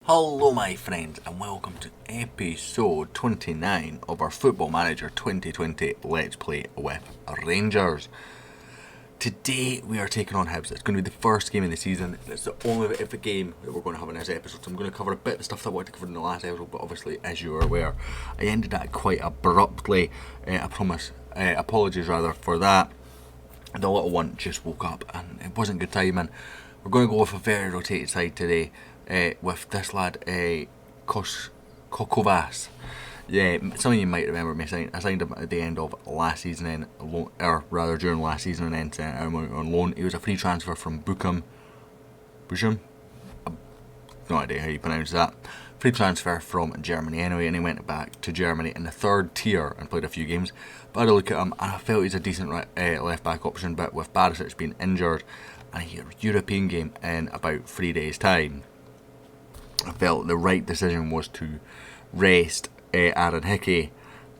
Hello my friends and welcome to episode 29 of our Football Manager 2020 Let's Play with Rangers. Today we are taking on Hibs. It's going to be the first game of the season. It's the only bit of the game that we're going to have in this episode, so I'm going to cover a bit of the stuff that I wanted to cover in the last episode, but obviously, as you are aware, I ended that quite abruptly. Apologies for that. The little one just woke up and it wasn't good timing. We're going to go with a very rotated side today. With this lad, Kokovas. Yeah, some of you might remember me I signed him at the end of last season, during last season, and then sent him out on loan. He was a free transfer from Buchum. No idea how you pronounce that. Free transfer from Germany anyway, and he went back to Germany in the third tier and played a few games. But I had a look at him and I felt he's a decent left back option, but with Barisic being injured and a European game in about 3 days' time, I felt the right decision was to rest Aaron Hickey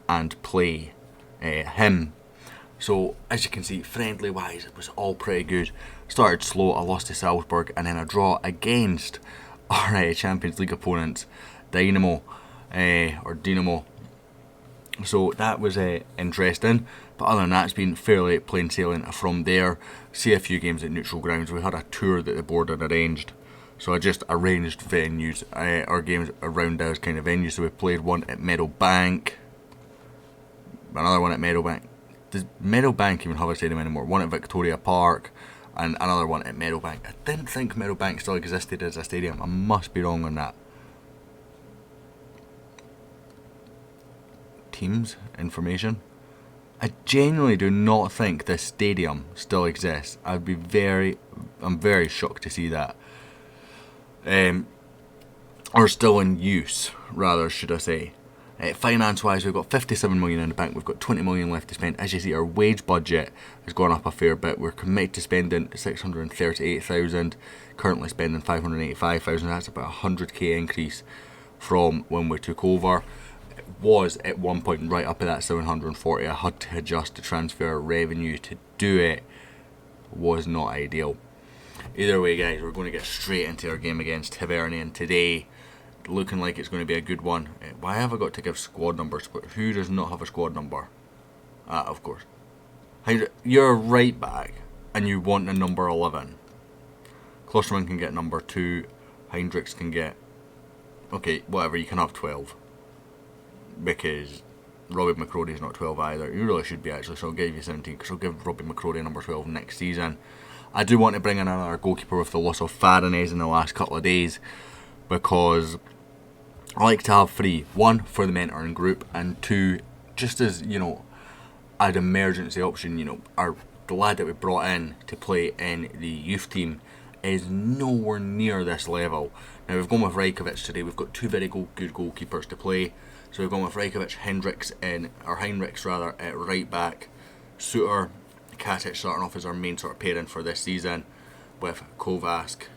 and play him. So as you can see, friendly wise, it was all pretty good. Started slow, I lost to Salzburg, and then a draw against our Champions League opponents, Dynamo. So that was interesting. But other than that, it's been fairly plain sailing from there. See a few games at neutral grounds. We had a tour that the board had arranged. So I just arranged venues, our games around those kind of venues. So we played one at Meadowbank, another one at Meadowbank. Does Meadowbank even have a stadium anymore? One at Victoria Park, and another one at Meadowbank. I didn't think Meadowbank still existed as a stadium. I must be wrong on that. Teams information. I genuinely do not think this stadium still exists. I'm very shocked to see that. Or still in use, rather, should I say. Finance-wise, we've got 57 million in the bank, we've got 20 million left to spend. As you see, our wage budget has gone up a fair bit. We're committed to spending 638,000, currently spending 585,000. That's about a 100k increase from when we took over. It was at one point right up at that 740. I had to adjust the transfer revenue to do it. Was not ideal. Either way, guys, we're going to get straight into our game against Hibernian today. Looking like it's going to be a good one. Why have I got to give squad numbers? But who does not have a squad number? Of course. You're right back, and you want a number 11. Klosterman can get number 2. Hendricks can get... Okay, whatever, you can have 12. Because Robbie McCrory is not 12 either. You really should be, actually, so I'll give you 17, because I'll give Robbie McCrory number 12 next season. I do want to bring in another goalkeeper with the loss of Farinez in the last couple of days, because I like to have 3. 1, for the mentoring group, and 2, just as, an emergency option. The lad that we brought in to play in the youth team is nowhere near this level. Now we've gone with Rajkovic today. We've got 2 very good goalkeepers to play. So we've gone with Rajkovic, Heinrichs at right back, Suter, Katic starting off as our main sort of pairing for this season, with Kovac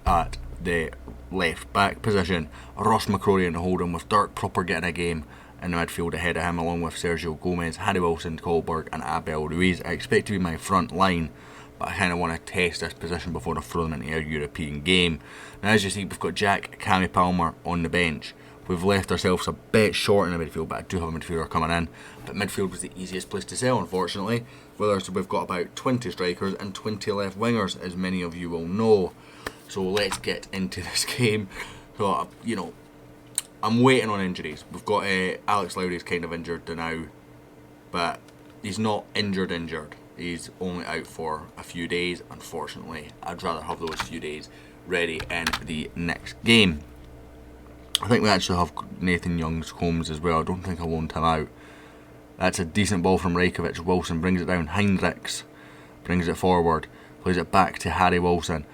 at the left back position. Ross McCrory in the holding, with Dirk Proper getting a game in the midfield ahead of him, along with Sergio Gomez, Harry Wilson, Kohlberg and Abel Ruiz. I expect to be my front line, but I kind of want to test this position before I throw them into a European game. Now, as you see, we've got Jack Cammy Palmer on the bench. We've left ourselves a bit short in the midfield, but I do have a midfielder coming in. But midfield was the easiest place to sell, unfortunately. So we've got about 20 strikers and 20 left wingers, as many of you will know. So let's get into this game. So, I'm waiting on injuries. We've got Alex Lowry's kind of injured now, but he's not injured. He's only out for a few days, unfortunately. I'd rather have those few days ready in the next game. I think we actually have Nathan Young's-Holmes as well. I don't think I loaned him out. That's a decent ball from Rajkovic. Wilson brings it down. Hendricks brings it forward. Plays it back to Harry Wilson.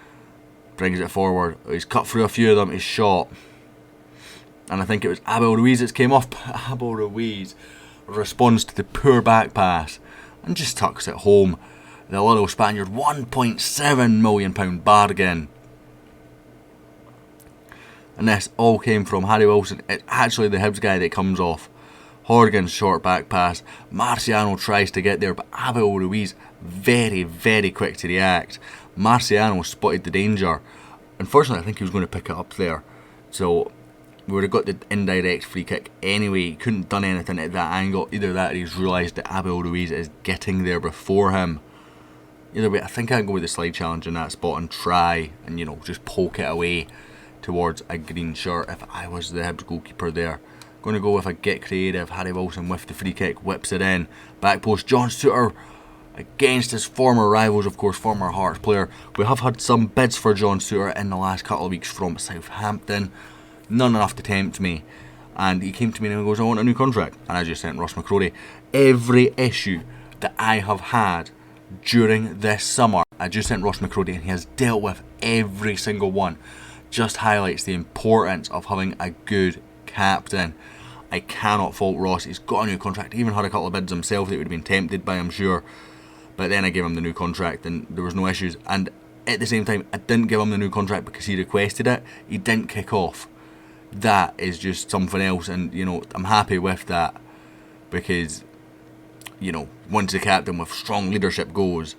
Brings it forward. He's cut through a few of them. He's shot. And I think it was Abel Ruiz that came off. But Abel Ruiz responds to the poor back pass and just tucks it home. The little Spaniard, £1.7 million bargain. And this all came from Harry Wilson. It's actually the Hibs guy that comes off. Horgan's short back pass. Marciano tries to get there, but Abel Ruiz very, very quick to react. Marciano spotted the danger Unfortunately, I think he was going to pick it up there. So we would have got the indirect free kick anyway. He couldn't have done anything at that angle. Either that or he's realised that Abel Ruiz is getting there before him. Either way, I think I'd go with the slide challenge in that spot and try and, just poke it away towards a green shirt if I was the Hibs goalkeeper there. Going to go with a get creative. Harry Wilson with the free kick, whips it in. Back post, John Souttar against his former rivals, of course, former Hearts player. We have had some bids for John Souttar in the last couple of weeks from Southampton. None enough to tempt me. And he came to me and he goes, I want a new contract. And I just sent Ross McCrory. Every issue that I have had during this summer, I just sent Ross McCrory and he has dealt with every single one. Just highlights the importance of having a good captain. I cannot fault Ross. He's got a new contract. He even had a couple of bids himself that he would have been tempted by, I'm sure. But then I gave him the new contract and there was no issues. And at the same time, I didn't give him the new contract because he requested it. He didn't kick off. That is just something else. And, I'm happy with that. Because, once the captain with strong leadership goes,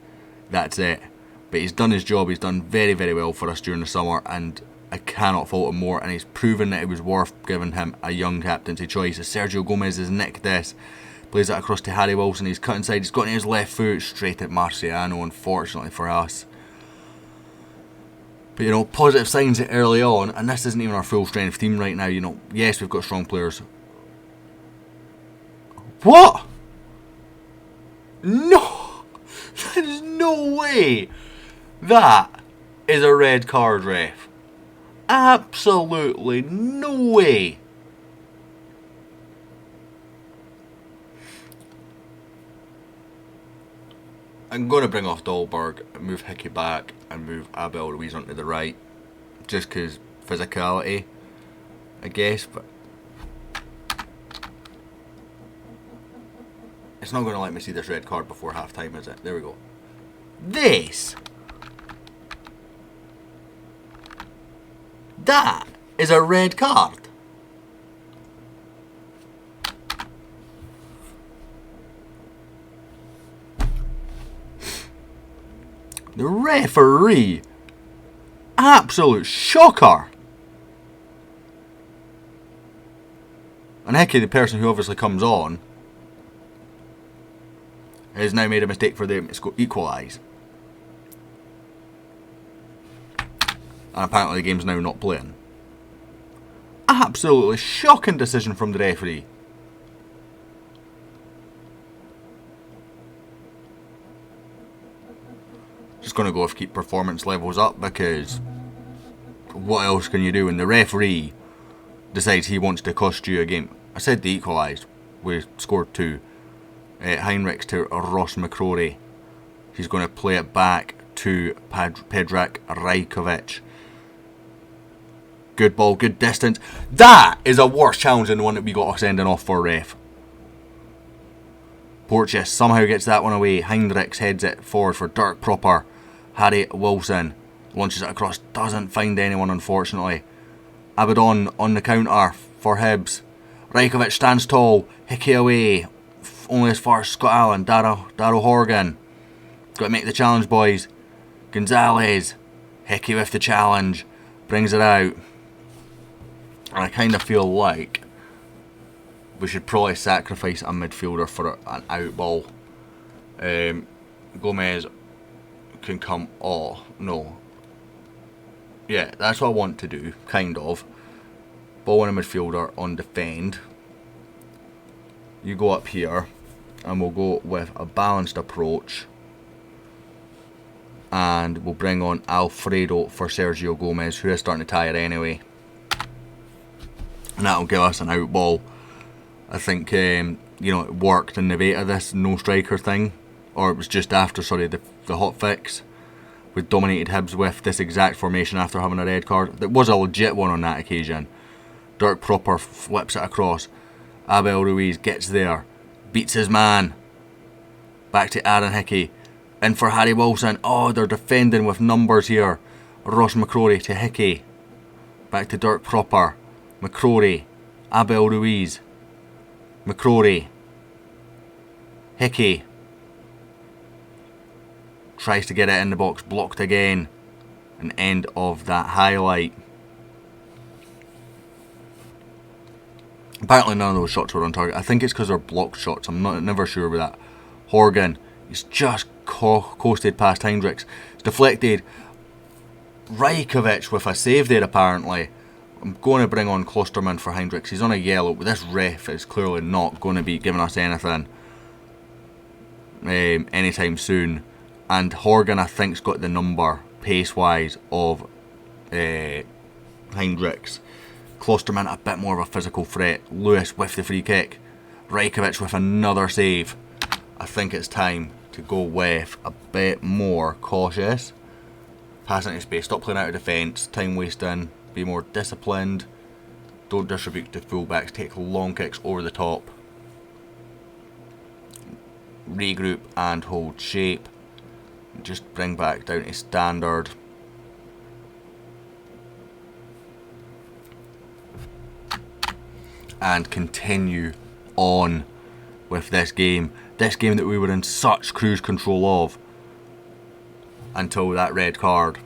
that's it. But he's done his job. He's done very, very well for us during the summer. And I cannot fault him more. And he's proven that it was worth giving him a young captaincy choice. As Sergio Gomez has nicked this. Plays it across to Harry Wilson. He's cut inside. He's got in his left foot straight at Marciano, unfortunately for us. But, positive signs early on. And this isn't even our full strength team right now. Yes, we've got strong players. What? No! There's no way. That is a red card, ref. Absolutely no way. I'm going to bring off Dahlberg and move Hickey back and move Abel Ruiz onto the right. Just because physicality, I guess. But it's not going to let me see this red card before half time, is it? There we go. That is a red card. The referee, absolute shocker. And Hickey, the person who obviously comes on, has now made a mistake for them to equalise. And apparently the game's now not playing. Absolutely shocking decision from the referee. Just going to go with keep performance levels up because what else can you do when the referee decides he wants to cost you a game? I said they equalised. We scored 2. Heinrichs to Ross McCrory. He's going to play it back to Predrag Rajkovic. Good ball, good distance. That is a worse challenge than the one that we got sending off for, ref. Porteous somehow gets that one away. Heinrichs heads it forward for Dirk Proper. Harry Wilson launches it across. Doesn't find anyone, unfortunately. Abaddon on the counter for Hibs. Rajkovic stands tall. Hickey away. Only as far as Scott Allen. Darryl Horgan. Got to make the challenge, boys. Gonzalez. Hickey with the challenge. Brings it out. And I kind of feel like we should probably sacrifice a midfielder for an out ball. Gomez can come. Oh, no. Yeah, that's what I want to do, kind of. Ball in a midfielder on defend. You go up here, and we'll go with a balanced approach. And we'll bring on Alfredo for Sergio Gomez, who is starting to tire anyway. And that'll give us an out ball. I think, it worked in the beta, this no striker thing. Or it was just after, the hot fix. We dominated Hibs with this exact formation after having a red card. There was a legit one on that occasion. Dirk Proper flips it across. Abel Ruiz gets there. Beats his man. Back to Aaron Hickey. In for Harry Wilson. Oh, they're defending with numbers here. Ross McCrory to Hickey. Back to Dirk Proper. McCrory. Abel Ruiz. McCrory. Hickey. Tries to get it in the box. Blocked again. and end of that highlight. Apparently none of those shots were on target. I think it's because they're blocked shots. I'm never sure about that. Horgan, he's just coasted past Hendricks. It's deflected. Rajkovic with a save there apparently. I'm going to bring on Klosterman for Hendricks. He's on a yellow, but this ref is clearly not going to be giving us anything anytime soon. And Horgan, I think's got the number pace-wise of Hendricks. Klosterman a bit more of a physical threat. Lewis with the free kick. Rajkovic with another save. I think it's time to go with a bit more cautious. Passing into space, stop playing out of defence, time wasting, be more disciplined. Don't distribute to fullbacks, take long kicks over the top. Regroup and hold shape. Just bring back down to standard. And continue on with this game. This game that we were in such cruise control of until that red card.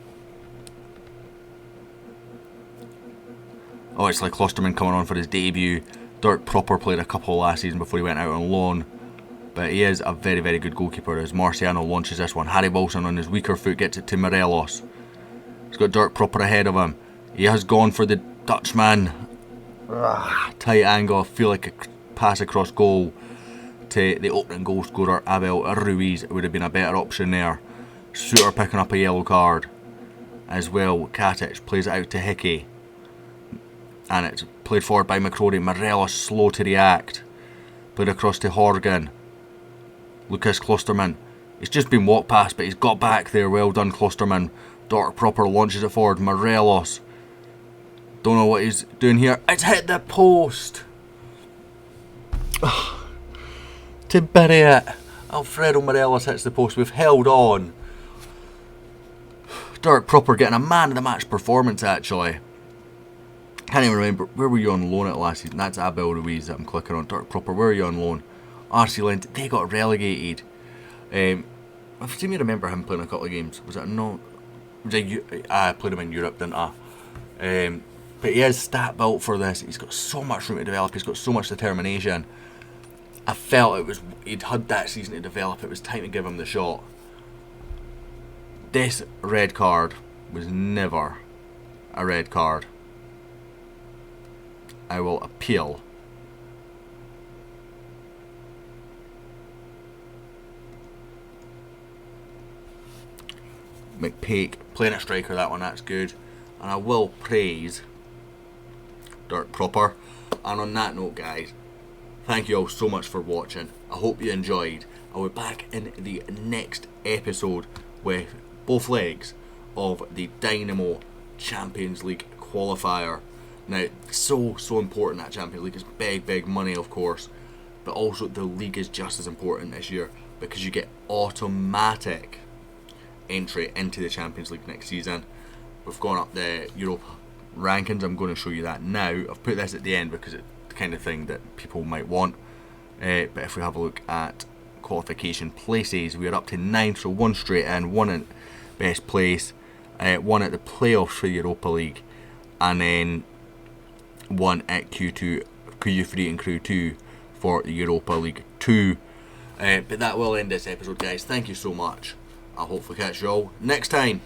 Oh, it's like Klosterman coming on for his debut. Dirk Proper played a couple last season before he went out on loan. But he is a very, very good goalkeeper as Marciano launches this one. Harry Wilson on his weaker foot gets it to Morelos. He's got Dirk Proper ahead of him. He has gone for the Dutchman. Tight angle, I feel like a pass across goal to the opening goal scorer Abel Ruiz. It would have been a better option there. Suter picking up a yellow card as well. Katic plays it out to Hickey and it's played forward by McCrory. Morelos slow to react, played across to Horgan. Lucas Klosterman, he's just been walked past but he's got back there. Well done Klosterman. Dirk Proper launches it forward. Morelos, don't know what he's doing here. It's hit the post. To bury it. Alfredo Morelos hits the post. We've held on. Dirk Proper getting a man of the match performance actually. Can't even remember. Where were you on loan at last season? That's Abel Ruiz that I'm clicking on. Dirk Proper, where are you on loan? RC Lent, they got relegated. I seem to remember him playing a couple of games. Was it no? I played him in Europe, didn't I? But he is stat built for this. He's got so much room to develop. He's got so much determination. I felt he'd had that season to develop. It was time to give him the shot. This red card was never a red card. I will appeal. McPake playing a striker, that one, that's good. And I will praise Dirk Proper. And on that note, guys, thank you all so much for watching. I hope you enjoyed. I'll be back in the next episode with both legs of the Dynamo Champions League qualifier. Now, so important that Champions League is big money, of course, but also the league is just as important this year because you get automatic entry into the Champions League next season. We've gone up the Europe rankings. I'm going to show you that now. I've put this at the end because it's the kind of thing that people might want. But if we have a look at qualification places, we are up to 9, so 1 straight in, 1 in best place, 1 at the playoffs for the Europa League, and then 1 at Q2, Q3 and Q2 for the Europa League 2. But that will end this episode, guys. Thank you so much. I'll hopefully catch you all next time.